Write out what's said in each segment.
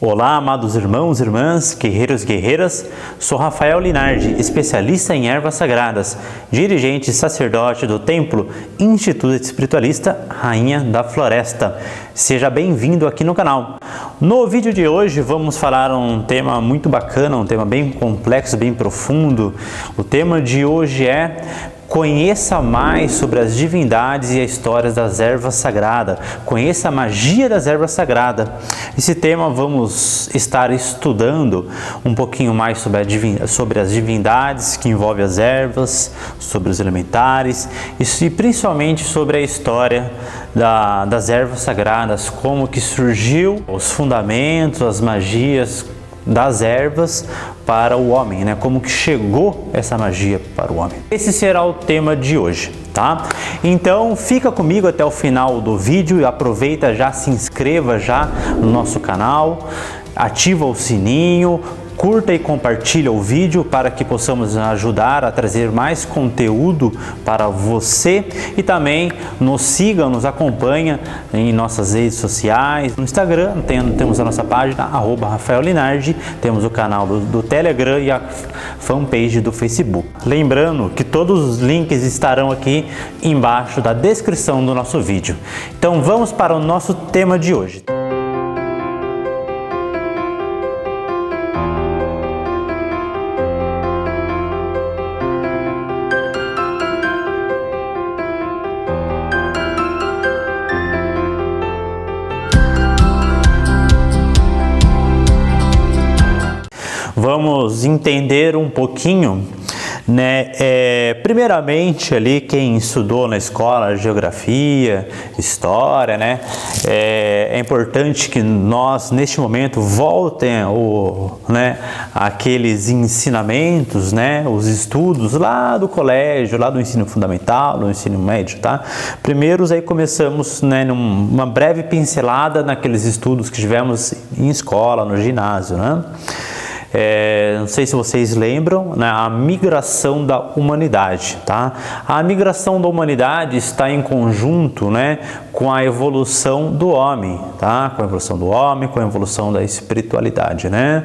Olá, amados irmãos e irmãs, guerreiros e guerreiras, sou Rafael Linardi, especialista em ervas sagradas, dirigente e sacerdote do Templo Instituto Espiritualista Rainha da Floresta. Seja bem-vindo aqui no canal. No vídeo de hoje vamos falar um tema muito bacana, um tema bem complexo, bem profundo. O tema de hoje é: conheça mais sobre as divindades e as histórias das ervas sagradas. Conheça a magia das ervas sagradas. Esse tema vamos estar estudando um pouquinho mais sobre as divindades que envolvem as ervas, sobre os elementares e principalmente sobre a história das ervas sagradas, como que surgiu os fundamentos, as magias das ervas para o homem, né? Como que chegou essa magia para o homem. Esse será o tema de hoje, tá? Então fica comigo até o final do vídeo e aproveita, já se inscreva já no nosso canal, ativa o sininho, curta e compartilha o vídeo para que possamos ajudar a trazer mais conteúdo para você, e também nos siga, nos acompanha em nossas redes sociais. No Instagram temos a nossa página @RafaelLinardi, temos o canal do Telegram e a fanpage do Facebook. Lembrando que todos os links estarão aqui embaixo da descrição do nosso vídeo. Então vamos para o nosso tema de hoje. Vamos entender um pouquinho, né? Primeiramente ali quem estudou na escola geografia, história, né? É importante que nós neste momento voltem aqueles ensinamentos, né? Os estudos lá do colégio, lá do ensino fundamental, do ensino médio, tá? Primeiros aí começamos, né? Numa breve pincelada naqueles estudos que tivemos em escola, no ginásio, né? Não sei se vocês lembram, né, a migração da humanidade, tá? A migração da humanidade está em conjunto, né, com a evolução do homem, tá? Com a evolução do homem, com a evolução da espiritualidade, né?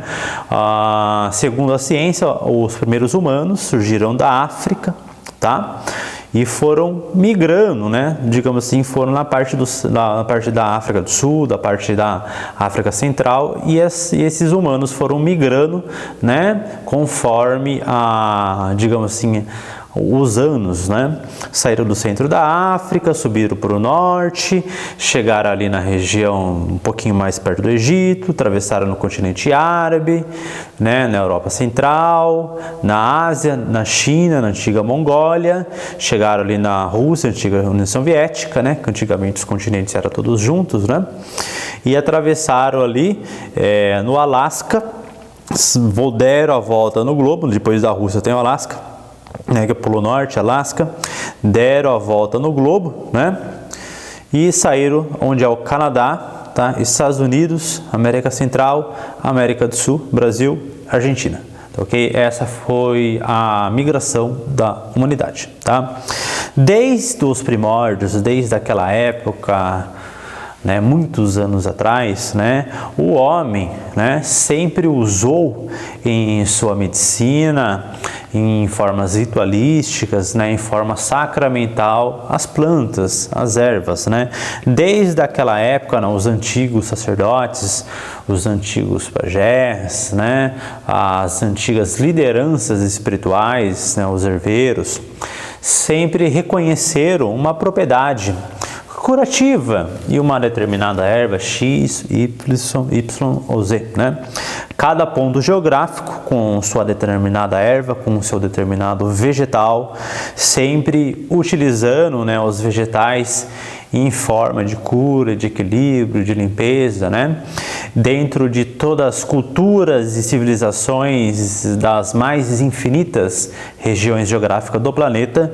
Segundo a ciência, os primeiros humanos surgiram da África, tá? E foram migrando, né? Digamos assim, foram na parte da África do Sul, da parte da África Central, e esses humanos foram migrando, né? Conforme digamos assim, os anos, né? Saíram do centro da África, subiram para o norte, chegaram ali na região um pouquinho mais perto do Egito, atravessaram no continente árabe, né? Na Europa Central, na Ásia, na China, na antiga Mongólia, chegaram ali na Rússia, antiga União Soviética, né? Que antigamente os continentes eram todos juntos, né? E atravessaram ali no Alasca, deram a volta no globo. Depois da Rússia tem o Alasca, né, que é o Polo Norte, Alasca, deram a volta no globo, né, e saíram onde é o Canadá, tá, Estados Unidos, América Central, América do Sul, Brasil, Argentina, tá, ok? Essa foi a migração da humanidade, tá? Desde os primórdios, desde aquela época, né, muitos anos atrás, né, o homem, né, sempre usou em sua medicina, em formas ritualísticas, né, em forma sacramental, as plantas, as ervas, né? Desde aquela época, né, os antigos sacerdotes, os antigos pajés, né, as antigas lideranças espirituais, né, os herveiros, sempre reconheceram uma propriedade curativa e uma determinada erva X, Y ou Z, né? Cada ponto geográfico com sua determinada erva, com seu determinado vegetal, sempre utilizando, né, os vegetais em forma de cura, de equilíbrio, de limpeza, né? Dentro de todas as culturas e civilizações das mais infinitas regiões geográficas do planeta,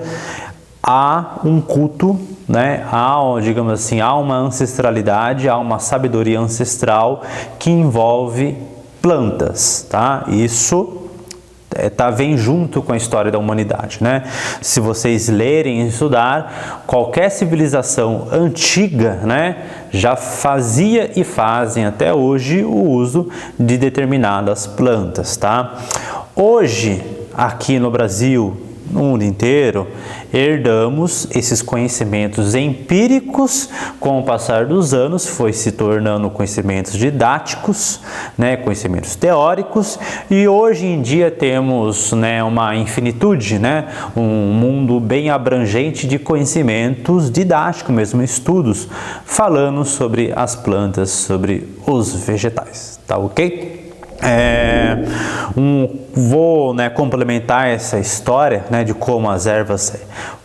há um culto, né? Digamos assim, há uma ancestralidade, há uma sabedoria ancestral que envolve plantas, tá? Isso vem junto com a história da humanidade, né? Se vocês lerem e estudar, qualquer civilização antiga, né, já fazia e fazem até hoje o uso de determinadas plantas, tá? Hoje, aqui no Brasil, no mundo inteiro, herdamos esses conhecimentos empíricos. Com o passar dos anos, foi se tornando conhecimentos didáticos, né, conhecimentos teóricos, e hoje em dia temos, né, uma infinitude, né, um mundo bem abrangente de conhecimentos didáticos, mesmo estudos, falando sobre as plantas, sobre os vegetais, tá ok? Vou, né, complementar essa história, né, de como as ervas,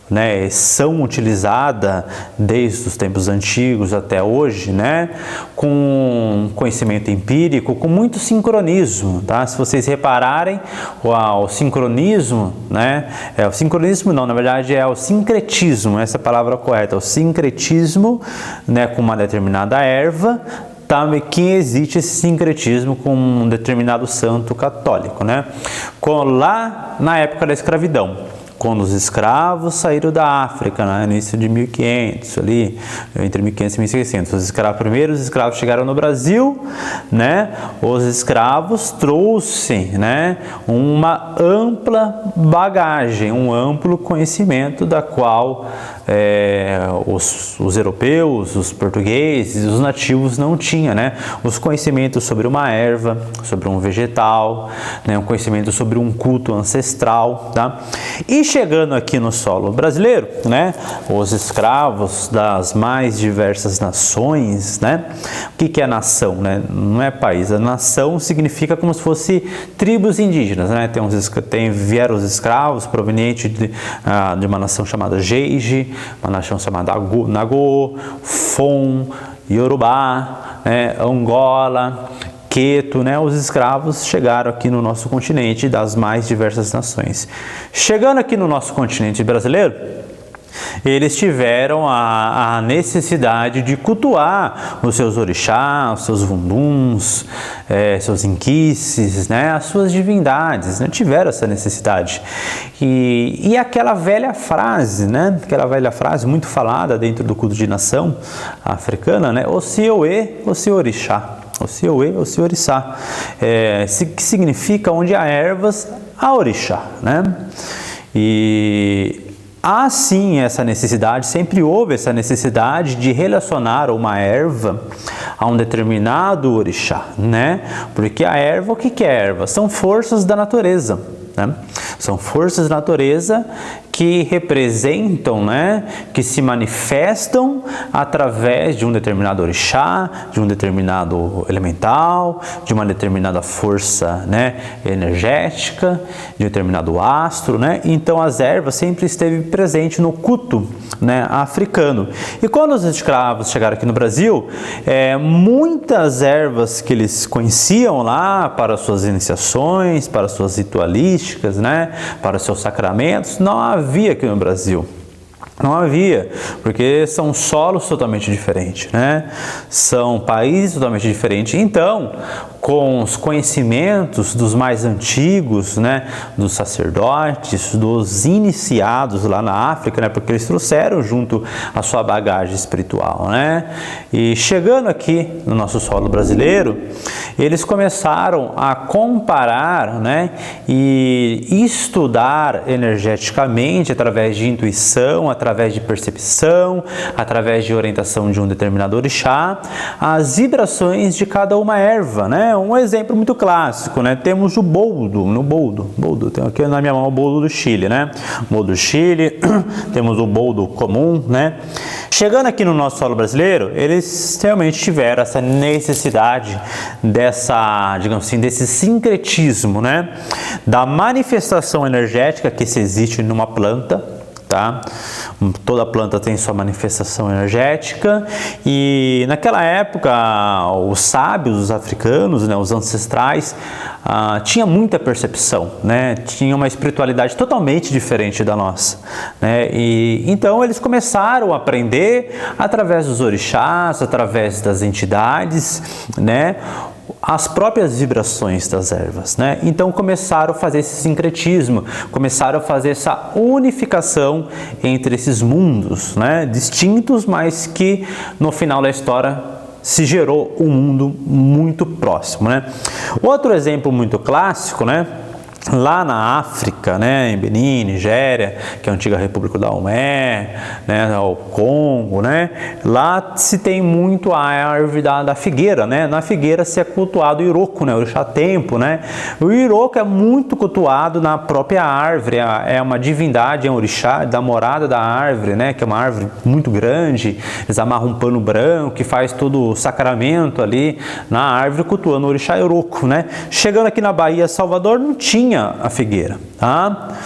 né, são utilizadas desde os tempos antigos até hoje, né, com conhecimento empírico, com muito sincronismo, tá? Se vocês repararem, o sincronismo, né, o sincronismo não, na verdade é o sincretismo, essa é a palavra correta, o sincretismo, né, com uma determinada erva, que existe esse sincretismo com um determinado santo católico, né? Lá na época da escravidão, quando os escravos saíram da África, né, no início de 1500, ali, entre 1500 e 1600, os escravos chegaram no Brasil, né, os escravos trouxeram, né, uma ampla bagagem, um amplo conhecimento da qual os europeus, os portugueses, os nativos não tinham, né, os conhecimentos sobre uma erva, sobre um vegetal, né, um conhecimento sobre um culto ancestral, tá? E chegando aqui no solo brasileiro, né, os escravos das mais diversas nações, né? O que é nação, né? Não é país. A nação significa como se fosse tribos indígenas, né? Vieram os escravos provenientes de uma nação chamada Jeje, uma nação chamada Nagô, Fon, Yorubá, né, Angola, Queto, né? Os escravos chegaram aqui no nosso continente das mais diversas nações. Chegando aqui no nosso continente brasileiro, eles tiveram a necessidade de cultuar os seus orixás, os seus vunduns, seus inquices, né, as suas divindades, né, tiveram essa necessidade. E aquela velha frase, né, aquela velha frase muito falada dentro do culto de nação africana, né, Ocioê, Ociorixá. Ocioê, Ociorixá, que significa onde há ervas, há orixá, né? E há sim essa necessidade, sempre houve essa necessidade de relacionar uma erva a um determinado orixá, né? Porque a erva, o que é erva? São forças da natureza, né? São forças da natureza que representam, né, que se manifestam através de um determinado orixá, de um determinado elemental, de uma determinada força, né, energética, de um determinado astro, né? Então as ervas sempre esteve presente no culto, né, africano. E quando os escravos chegaram aqui no Brasil, muitas ervas que eles conheciam lá para suas iniciações, para suas ritualísticas, né, para seus sacramentos, não havia aqui no Brasil. Não havia, porque são solos totalmente diferentes, né? São países totalmente diferentes. Então, com os conhecimentos dos mais antigos, né, dos sacerdotes, dos iniciados lá na África, né, porque eles trouxeram junto a sua bagagem espiritual, né? E chegando aqui no nosso solo brasileiro, eles começaram a comparar, né, e estudar energeticamente através de intuição, através de percepção, através de orientação de um determinado orixá, as vibrações de cada uma erva, né? Um exemplo muito clássico, né? Temos o boldo, tenho aqui na minha mão o boldo do Chile, né? O boldo do Chile, temos o boldo comum, né? Chegando aqui no nosso solo brasileiro, eles realmente tiveram essa necessidade digamos assim, desse sincretismo, né? Da manifestação energética que se existe numa planta, tá? Toda planta tem sua manifestação energética e naquela época os sábios, os africanos, né, os ancestrais, tinham muita percepção, né? Tinha uma espiritualidade totalmente diferente da nossa, né? E então eles começaram a aprender através dos orixás, através das entidades, né, as próprias vibrações das ervas, né? Então começaram a fazer esse sincretismo, começaram a fazer essa unificação entre esses mundos, né? Distintos, mas que no final da história se gerou um mundo muito próximo, né? Outro exemplo muito clássico, né? Lá na África, né, em Benin, Nigéria, que é a antiga República da Omé, né, o Congo, né, lá se tem muito a árvore da figueira, né, na figueira se é cultuado o Iroko, né, o orixá tempo, né, o Iroko é muito cultuado na própria árvore, é uma divindade, é um orixá da morada da árvore, né, que é uma árvore muito grande, eles amarram um pano branco que faz todo o sacramento ali na árvore cultuando o orixá Iroko, né. Chegando aqui na Bahia, Salvador, não tinha a figueira, tá?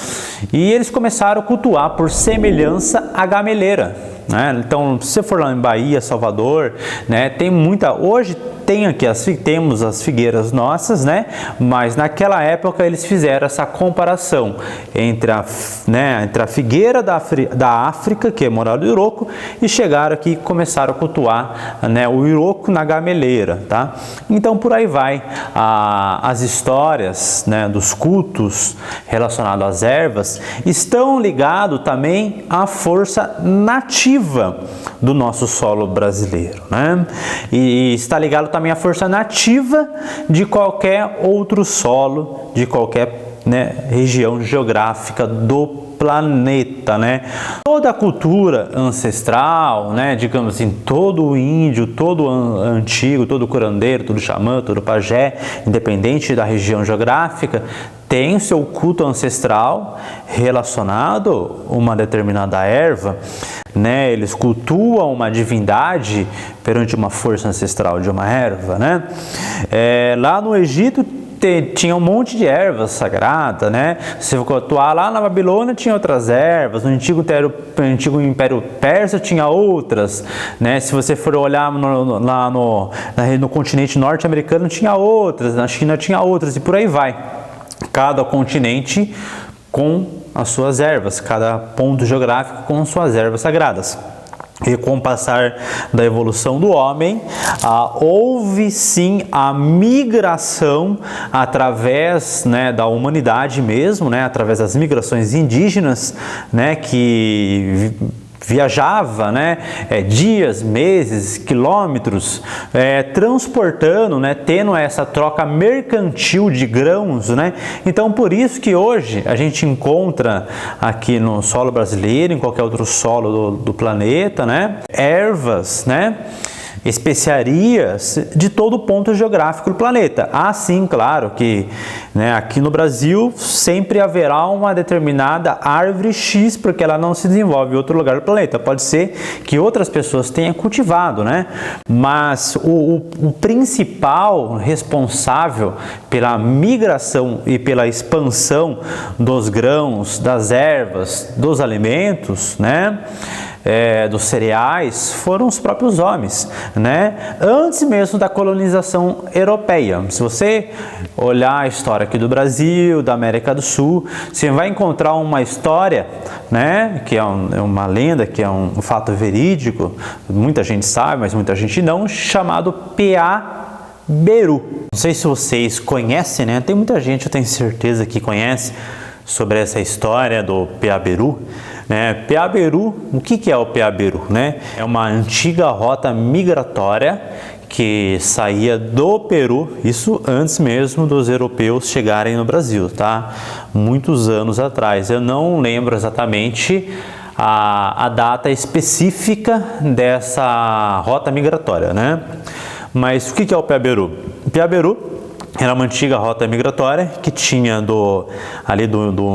E eles começaram a cultuar por semelhança a gameleira, né? Então, se você for lá em Bahia, Salvador, né, tem muita, hoje tem aqui temos as figueiras nossas, né? Mas naquela época eles fizeram essa comparação entre a figueira da África, que é morada do Iroko, e chegaram aqui e começaram a cultuar, né, o Iroko na gameleira, tá? Então por aí vai as histórias, né, dos cultos relacionados às ervas estão ligados também à força nativa do nosso solo brasileiro, né? E está ligado também à força nativa de qualquer outro solo, de qualquer, né, região geográfica do planeta, né? Toda a cultura ancestral, né, digamos assim, todo o índio, todo o antigo, todo o curandeiro, todo o xamã, todo o pajé, independente da região geográfica, tem o seu culto ancestral relacionado a uma determinada erva, né? Eles cultuam uma divindade perante uma força ancestral de uma erva, né? Lá no Egito tinha um monte de ervas sagradas, né? Se você cultuar lá na Babilônia tinha outras ervas, no antigo Império Persa tinha outras, né? Se você for olhar lá no continente norte-americano tinha outras, na China tinha outras e por aí vai. Cada continente com as suas ervas, cada ponto geográfico com suas ervas sagradas. E com o passar da evolução do homem, houve sim a migração através, né, da humanidade mesmo, né, através das migrações indígenas, né, que viajava, né, dias, meses, quilômetros, transportando, né, tendo essa troca mercantil de grãos, né. Então por isso que hoje a gente encontra aqui no solo brasileiro, em qualquer outro solo do planeta, né, ervas, né, especiarias de todo ponto geográfico do planeta. Sim, claro que, né, aqui no Brasil sempre haverá uma determinada árvore X, porque ela não se desenvolve em outro lugar do planeta. Pode ser que outras pessoas tenham cultivado, né? Mas o principal responsável pela migração e pela expansão dos grãos, das ervas, dos alimentos, né, dos cereais, foram os próprios homens, né? Antes mesmo da colonização europeia. Se você olhar a história aqui do Brasil, da América do Sul, você vai encontrar uma história, né, que é uma lenda, que é um fato verídico, muita gente sabe, mas muita gente não, chamado Peaberu. Não sei se vocês conhecem, né? Tem muita gente, eu tenho certeza, que conhece sobre essa história do Peaberu. Peaberu, o que é o Peaberu, né? É uma antiga rota migratória que saía do Peru, isso antes mesmo dos europeus chegarem no Brasil, tá? Muitos anos atrás. Eu não lembro exatamente a data específica dessa rota migratória, né? Mas o que é o Peaberu? O Peaberu era uma antiga rota migratória que tinha do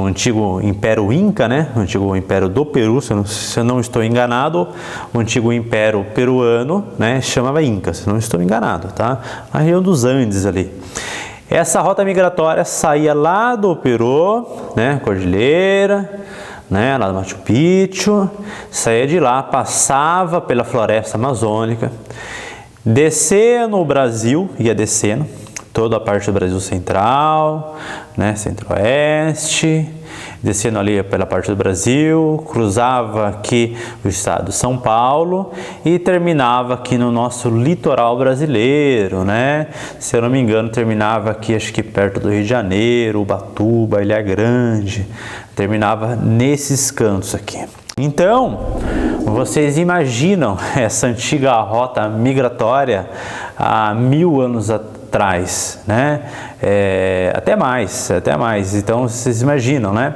antigo Império Inca, né? O antigo Império do Peru, se eu não estou enganado, o antigo Império Peruano, né, chamava Inca, se eu não estou enganado, tá? A região dos Andes ali. Essa rota migratória saía lá do Peru, né, Cordilheira, né, lá do Machu Picchu, saía de lá, passava pela floresta amazônica, descia no Brasil, ia descendo, toda a parte do Brasil central, né, centro-oeste, descendo ali pela parte do Brasil, cruzava aqui o estado de São Paulo e terminava aqui no nosso litoral brasileiro, né? Se eu não me engano, terminava aqui, acho que perto do Rio de Janeiro, Ubatuba, Ilha Grande, terminava nesses cantos aqui. Então, vocês imaginam essa antiga rota migratória há 1000 anos atrás, né? Até mais. Então, vocês imaginam, né?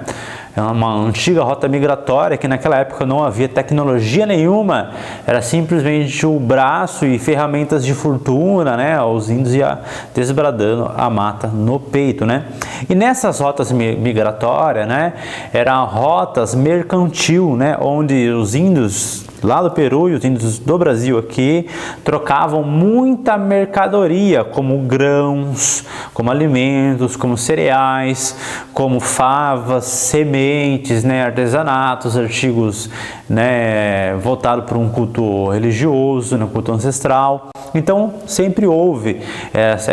É uma antiga rota migratória que naquela época não havia tecnologia nenhuma, era simplesmente o braço e ferramentas de fortuna, né? Os índios iam desbradando a mata no peito, né? E nessas rotas migratórias, né? Eram rotas mercantil, né? Onde os índios lá do Peru e os índios do Brasil aqui trocavam muita mercadoria, como grãos, como alimentos, como cereais, como favas, sementes, né, artesanatos, artigos, né, voltados para um culto religioso, um culto ancestral. Então sempre houve,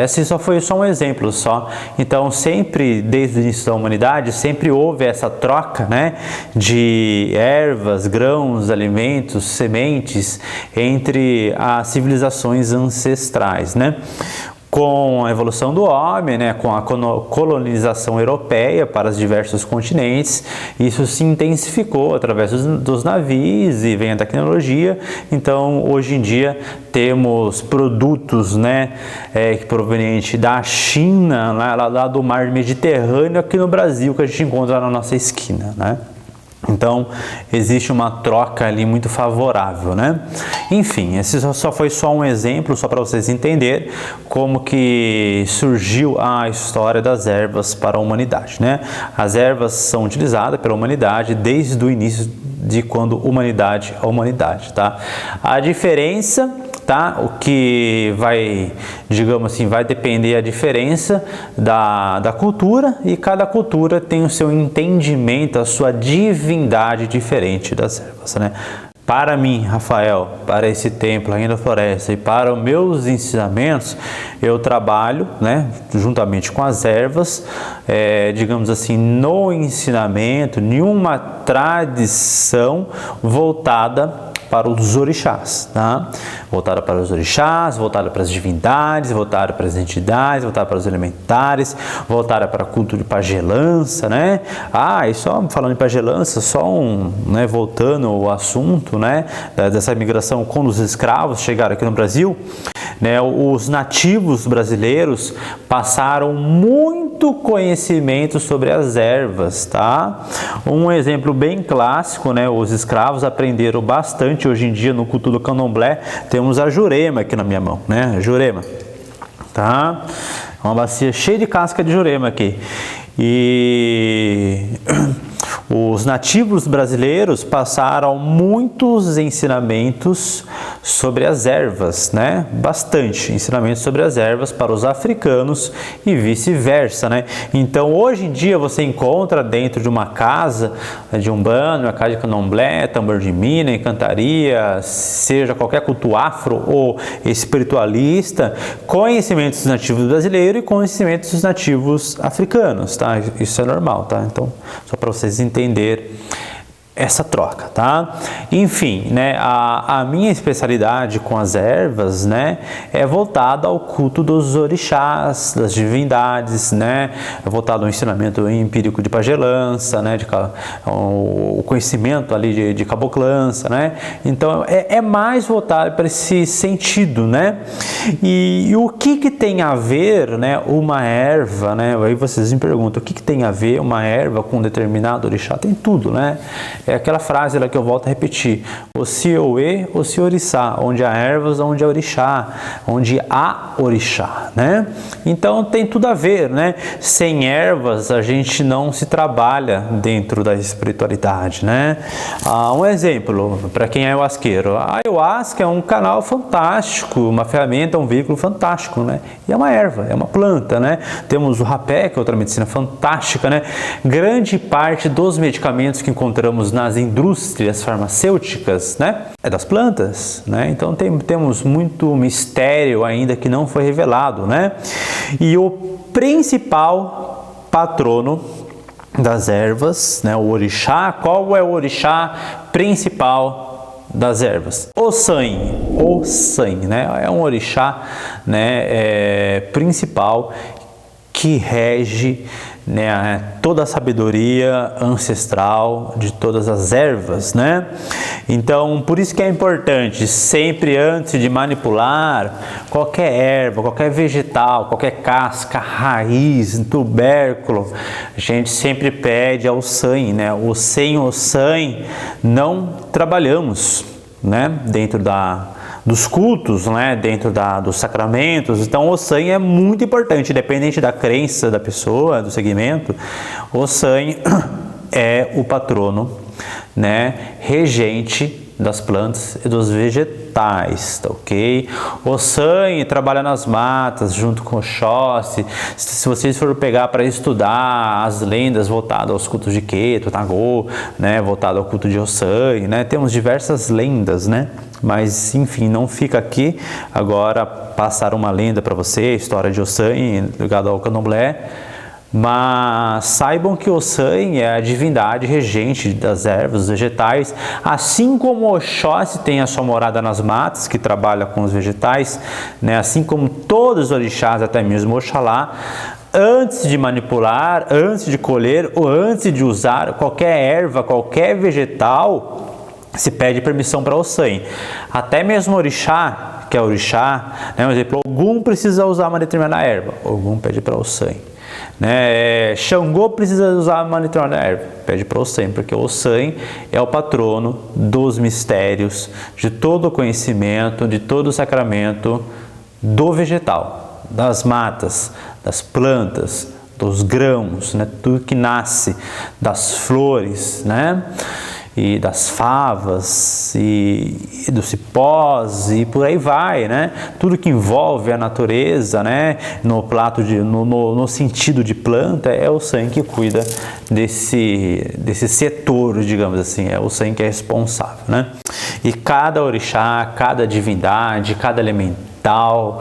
esse só foi um exemplo só. Então sempre, desde o início da humanidade, sempre houve essa troca, né, de ervas, grãos, alimentos, sementes entre as civilizações ancestrais, né? Com a evolução do homem, né, com a colonização europeia para os diversos continentes, isso se intensificou através dos navios e vem a tecnologia. Então, hoje em dia, temos produtos, né, provenientes da China, lá do mar Mediterrâneo, aqui no Brasil, que a gente encontra na nossa esquina, né? Então, existe uma troca ali muito favorável, né? Enfim, esse só foi um exemplo, só para vocês entenderem como que surgiu a história das ervas para a humanidade, né? As ervas são utilizadas pela humanidade desde o início de quando humanidade a humanidade, tá? A diferença, tá? O que vai, digamos assim, vai depender a diferença da cultura, e cada cultura tem o seu entendimento, a sua divindade diferente das ervas, né? Para mim, Rafael, para esse templo ainda da floresta e para os meus ensinamentos, eu trabalho, né, juntamente com as ervas, digamos assim, no ensinamento, em uma tradição voltada para os orixás, tá? Voltada para os orixás, voltada para as divindades, voltada para as entidades, voltada para os elementares, voltada para a cultura de pagelança, né? E só falando de pagelança, né, voltando ao assunto, né, dessa migração quando os escravos chegaram aqui no Brasil, né, os nativos brasileiros passaram muito conhecimento sobre as ervas, tá? Um exemplo bem clássico, né, os escravos aprenderam bastante. Hoje em dia, no culto do candomblé, temos a jurema aqui na minha mão, né? A jurema, tá? Uma bacia cheia de casca de jurema aqui. E os nativos brasileiros passaram muitos ensinamentos sobre as ervas, né? Bastante ensinamentos sobre as ervas para os africanos e vice-versa, né? Então, hoje em dia, você encontra dentro de uma casa de umbanda, uma casa de candomblé, tambor de mina, encantaria, seja qualquer culto afro ou espiritualista, conhecimentos dos nativos brasileiros e conhecimentos dos nativos africanos, tá? Isso é normal, tá? Então, só para vocês entender essa troca, tá? Enfim, né, a minha especialidade com as ervas, né, é voltada ao culto dos orixás, das divindades, né, é voltado ao ensinamento empírico de pagelança, né, o conhecimento ali de caboclança, né? Então é mais voltado para esse sentido, né? E o que tem a ver, né, uma erva, né? Aí vocês me perguntam, o que tem a ver uma erva com um determinado orixá? Tem tudo, né? É aquela frase lá que eu volto a repetir: Oci-Oê, Oci-Oriçá, onde há ervas, onde há orixá, onde há orixá, né? Então tem tudo a ver, né? Sem ervas a gente não se trabalha dentro da espiritualidade, né? Um exemplo, para quem é ayahuasqueiro: a ayahuasca é um canal fantástico, uma ferramenta, um veículo fantástico, né? E é uma erva, é uma planta, né? Temos o rapé, que é outra medicina fantástica, né? Grande parte dos medicamentos que encontramos nas indústrias farmacêuticas, né? É das plantas, né? Então temos muito mistério ainda que não foi revelado, né? E o principal patrono das ervas, né? O orixá, qual é o orixá principal das ervas? O Sanha, né? É um orixá, né? Principal que rege, né, toda a sabedoria ancestral de todas as ervas, né? Então, por isso que é importante, sempre antes de manipular qualquer erva, qualquer vegetal, qualquer casca, raiz, tubérculo, a gente sempre pede ao Sanha, né? Sem o Sanha não trabalhamos, né? Dentro dos cultos, né, dentro dos sacramentos. Então o Sanha é muito importante, independente da crença da pessoa, do segmento. O Sanha é o patrono, né, regente das plantas e dos vegetais, tá ok? O Sanha trabalha nas matas junto com Oxóssi. Se vocês forem pegar para estudar as lendas voltadas aos cultos de Keto, Nagô, né, voltado ao culto de Sanha, né, temos diversas lendas, né? Mas, enfim, não fica aqui agora passar uma lenda para você, história de Sanha ligado ao candomblé, mas saibam que o Sanha é a divindade regente das ervas, dos vegetais, assim como Oxóssi tem a sua morada nas matas, que trabalha com os vegetais, né? Assim como todos os orixás, até mesmo Oxalá, antes de manipular, antes de colher ou antes de usar qualquer erva, qualquer vegetal, se pede permissão para o Sanha. Até mesmo o orixá, que é o orixá, né, por exemplo, Ogum precisa usar uma determinada erva, Ogum pede para o Sanha. Né, Xangô precisa usar uma determinada erva, pede para o Sanha, porque o Sanha é o patrono dos mistérios, de todo o conhecimento, de todo o sacramento do vegetal, das matas, das plantas, dos grãos, né, tudo que nasce, das flores, né? E das favas, e dos cipós, e por aí vai, né? Tudo que envolve a natureza, né? No sentido de planta, é o Sanha que cuida desse setor, digamos assim, é o Sanha que é responsável, né? E cada orixá, cada divindade, cada elemental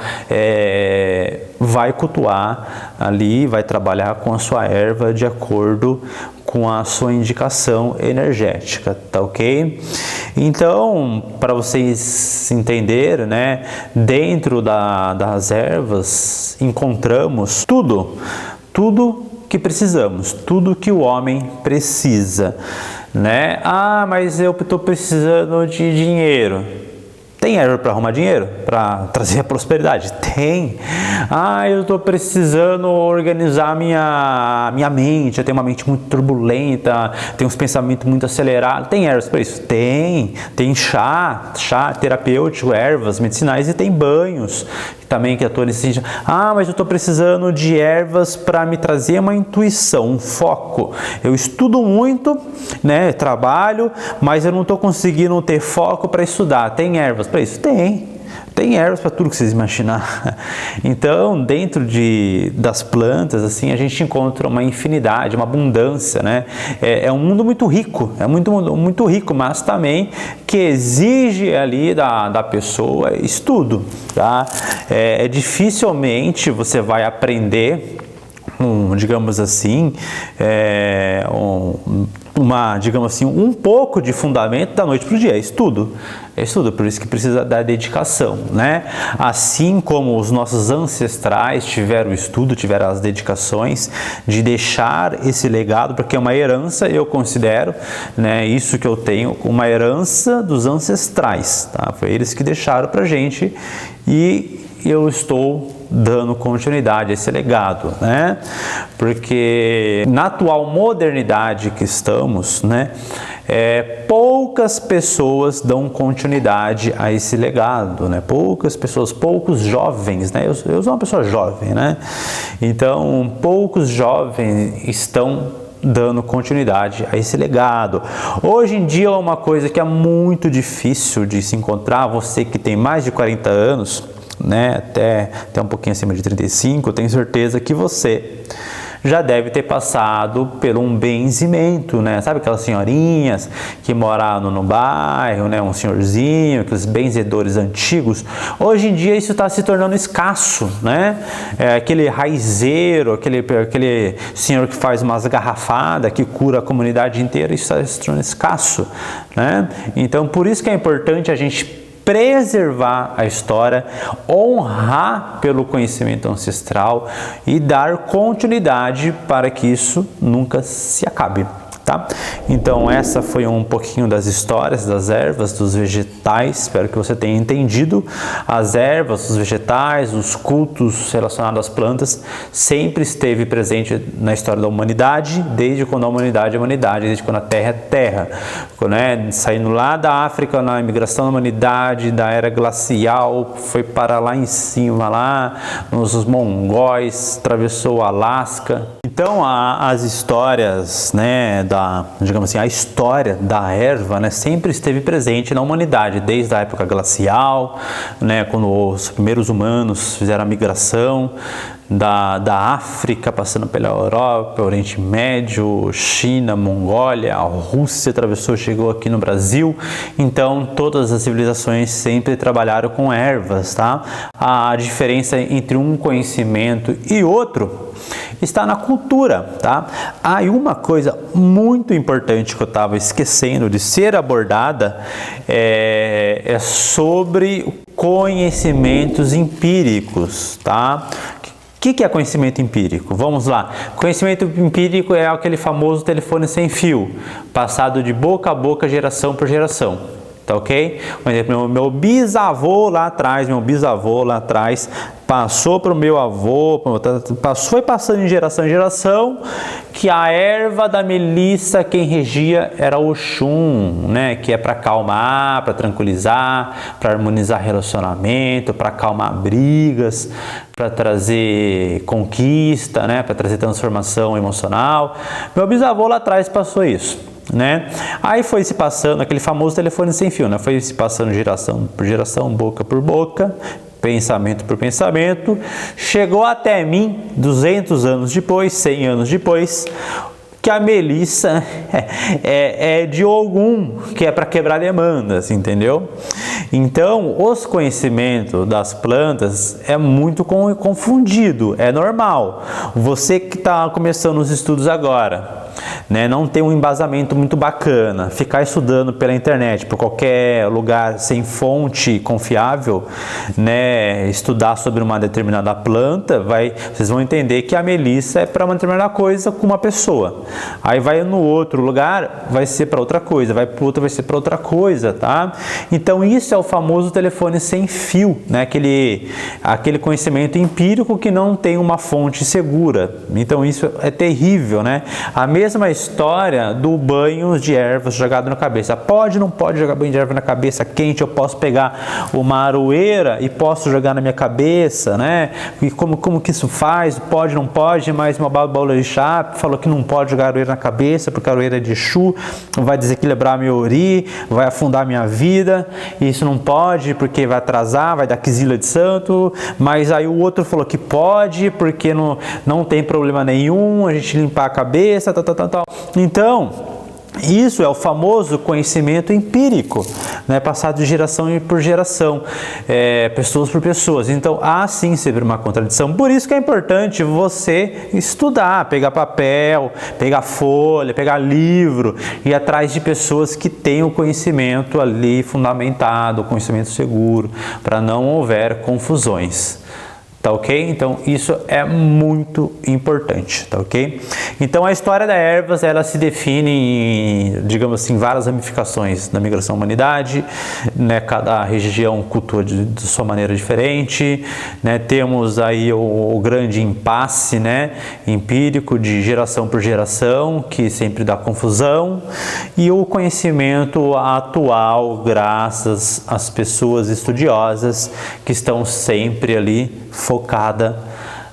vai cultuar ali, vai trabalhar com a sua erva de acordo com a sua indicação energética, tá ok? Então, para vocês entenderem, né, dentro das ervas encontramos tudo que precisamos, tudo que o homem precisa, né? Ah, mas eu estou precisando de dinheiro. Tem erva para arrumar dinheiro? Para trazer a prosperidade? Tem. Ah, eu estou precisando organizar minha mente, eu tenho uma mente muito turbulenta, tenho uns pensamentos muito acelerados. Tem ervas para isso? Tem. Tem chá terapêutico, ervas medicinais, e tem banhos também que atuam nesse sentido. Ah, mas eu estou precisando de ervas para me trazer uma intuição, um foco. Eu estudo muito, né, trabalho, mas eu não estou conseguindo ter foco para estudar. Tem ervas para isso? Tem ervas para tudo que vocês imaginar. Então, dentro das plantas, assim, a gente encontra uma infinidade, uma abundância, né? É um mundo muito rico, muito rico, mas também que exige ali da pessoa estudo, tá? Dificilmente você vai aprender, digamos assim, um pouco de fundamento da noite para o dia. É estudo, por isso que precisa da dedicação, né? Assim como os nossos ancestrais tiveram o estudo, tiveram as dedicações de deixar esse legado, porque é uma herança, eu considero, né, isso que eu tenho, uma herança dos ancestrais, tá? Foi eles que deixaram pra gente e eu estou dando continuidade a esse legado, né? Porque na atual modernidade que estamos, né, poucas pessoas dão continuidade a esse legado, né? Poucas pessoas, poucos jovens, né? Eu sou uma pessoa jovem, né? Então, poucos jovens estão dando continuidade a esse legado. Hoje em dia é uma coisa que é muito difícil de se encontrar. Você que tem mais de 40 anos, né, até um pouquinho acima de 35, eu tenho certeza que você já deve ter passado por um benzimento, né? Sabe aquelas senhorinhas que moravam no bairro, né? Um senhorzinho, aqueles benzedores antigos. Hoje em dia isso está se tornando escasso, né? Aquele raizeiro, aquele senhor que faz umas garrafadas, que cura a comunidade inteira, isso está se tornando escasso, né? Então, por isso que é importante a gente preservar a história, honrar pelo conhecimento ancestral e dar continuidade para que isso nunca se acabe. Tá? Então essa foi um pouquinho das histórias das ervas, dos vegetais. Espero que você tenha entendido. As ervas, os vegetais, os cultos relacionados às plantas sempre esteve presente na história da humanidade, desde quando a humanidade é humanidade, desde quando a Terra é Terra, né? Saindo lá da África na imigração da humanidade, da era glacial, foi para lá em cima, lá nos mongóis, atravessou o Alasca. Então as histórias, né, digamos assim, a história da erva, né, sempre esteve presente na humanidade, desde a época glacial, né, quando os primeiros humanos fizeram a migração da África, passando pela Europa, Oriente Médio, China, Mongólia, a Rússia atravessou, chegou aqui no Brasil. Então todas as civilizações sempre trabalharam com ervas, tá? A diferença entre um conhecimento e outro está na cultura, tá? Aí uma coisa muito importante que eu estava esquecendo de ser abordada é sobre conhecimentos empíricos, tá? O que é conhecimento empírico? Vamos lá. Conhecimento empírico é aquele famoso telefone sem fio, passado de boca a boca, geração por geração. Tá ok? Por exemplo, meu bisavô lá atrás, passou para o meu avô, foi passando de geração em geração, que a erva da melissa, quem regia era o Oxum, né? Que é para acalmar, para tranquilizar, para harmonizar relacionamento, para acalmar brigas, para trazer conquista, né? Para trazer transformação emocional. Meu bisavô lá atrás passou isso, né? Aí foi se passando aquele famoso telefone sem fio, né? Foi se passando geração por geração, boca por boca, pensamento por pensamento, chegou até mim 200 anos depois, 100 anos depois, que a melissa é de Ogum, que é para quebrar demandas, entendeu? Então, os conhecimentos das plantas é muito confundido, é normal. Você que está começando os estudos agora, né, não tem um embasamento muito bacana, ficar estudando pela internet, por qualquer lugar sem fonte confiável, né, estudar sobre uma determinada planta, vocês vão entender que a melissa é para uma determinada coisa com uma pessoa. Aí vai no outro lugar, vai ser para outra coisa, vai para outro, vai ser para outra coisa, tá? Então isso é o famoso telefone sem fio, né? Aquele conhecimento empírico que não tem uma fonte segura. Então isso é terrível, né? A mesma história do banho de ervas jogado na cabeça. Pode, não pode jogar banho de erva na cabeça quente? Eu posso pegar uma aroeira e posso jogar na minha cabeça, né? E como que isso faz? Pode, não pode? Mas meu babalorixá falou que não pode jogar aroeira na cabeça porque a aroeira é de Exu, vai desequilibrar meu ori, vai afundar minha vida. Isso não pode porque vai atrasar, vai dar quizila de santo. Mas aí o outro falou que pode porque não tem problema nenhum a gente limpar a cabeça, tal. Então, isso é o famoso conhecimento empírico, né, passado de geração por geração, pessoas por pessoas. Então, há sim sempre uma contradição. Por isso que é importante você estudar, pegar papel, pegar folha, pegar livro, ir atrás de pessoas que tenham o conhecimento ali fundamentado, o conhecimento seguro, para não houver confusões. Tá ok? Então isso é muito importante, tá ok? Então a história das ervas, ela se define em, digamos assim, várias ramificações da migração à humanidade, né? Cada região cultua de sua maneira diferente, né? Temos aí o grande impasse, né, empírico de geração por geração, que sempre dá confusão, e o conhecimento atual, graças às pessoas estudiosas que estão sempre ali focada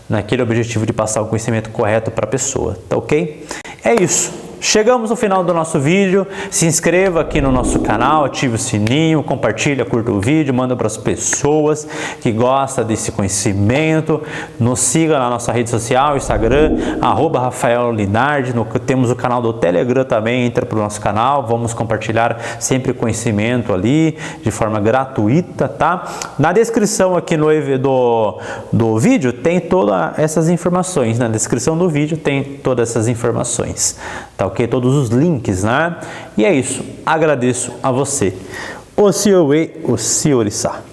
naquele objetivo de passar o conhecimento correto para a pessoa, tá ok? É isso. chegamos no final do nosso vídeo. Se inscreva aqui no nosso canal, ative o sininho, compartilha, curta o vídeo, manda para as pessoas que gostam desse conhecimento. Nos siga na nossa rede social, Instagram, @RafaelLinardi. Temos o canal do Telegram também, entra para o nosso canal, vamos compartilhar sempre conhecimento ali, de forma gratuita, tá? Na descrição aqui do vídeo tem todas essas informações, na descrição do vídeo tem todas essas informações, tá ok? Todos os links, né? E é isso, agradeço a você. O senhor e o senhor Issa.